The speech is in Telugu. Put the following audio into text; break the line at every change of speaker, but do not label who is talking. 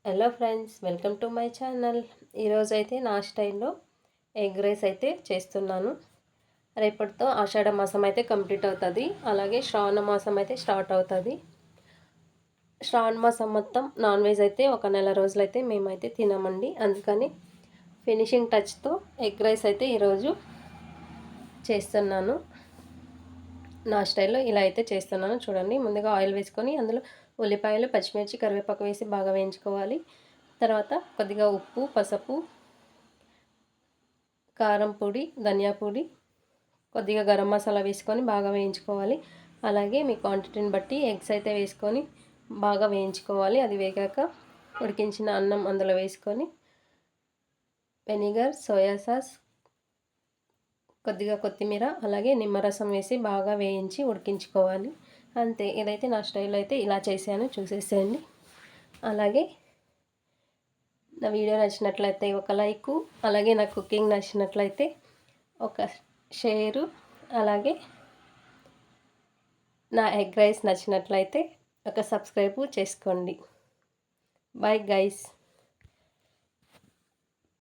Hello friends, welcome to my channel. ఈరోజైతే నా స్టైల్లో ఎగ్ రైస్ అయితే చేస్తున్నాను. రేపటితో ఆషాఢ మాసం అయితే కంప్లీట్ అవుతుంది. అలాగే శ్రావణ మాసం అయితే స్టార్ట్ అవుతుంది. శ్రావణ మాసం మొత్తం నాన్ వెజ్ అయితే ఒక నెల రోజులైతే మేమైతే తినమండి. అందుకని ఫినిషింగ్ టచ్తో ఎగ్ రైస్ అయితే ఈరోజు చేస్తున్నాను. నా స్టైల్లో ఇలా అయితే చేస్తున్నాను. చూడండి, ముందుగా ఆయిల్ వేసుకొని అందులో ఉల్లిపాయలు, పచ్చిమిర్చి, కరివేపాకు వేసి బాగా వేయించుకోవాలి. తర్వాత కొద్దిగా ఉప్పు, పసుపు, కారం పొడి, ధనియా పొడి, కొద్దిగా గరం మసాలా వేసుకొని బాగా వేయించుకోవాలి. అలాగే మీ క్వాంటిటీని బట్టి ఎగ్స్ అయితే వేసుకొని బాగా వేయించుకోవాలి. అది వేగాక ఉడికించిన అన్నం అందులో వేసుకొని వెనిగర్, సోయా సాస్, కొద్దిగా కొత్తిమీర, అలాగే నిమ్మరసం వేసి బాగా వేయించి ఉడికించుకోవాలి. అంతే. ఇదైతే నా స్టైల్లో అయితే ఇలా చేశాను, చూసేసేయండి. అలాగే నా వీడియో నచ్చినట్లయితే ఒక లైకు, అలాగే నా కుకింగ్ నచ్చినట్లయితే ఒక షేరు, అలాగే నా ఎగ్ రైస్ నచ్చినట్లయితే ఒక సబ్స్క్రైబ్ చేసుకోండి. Bye guys.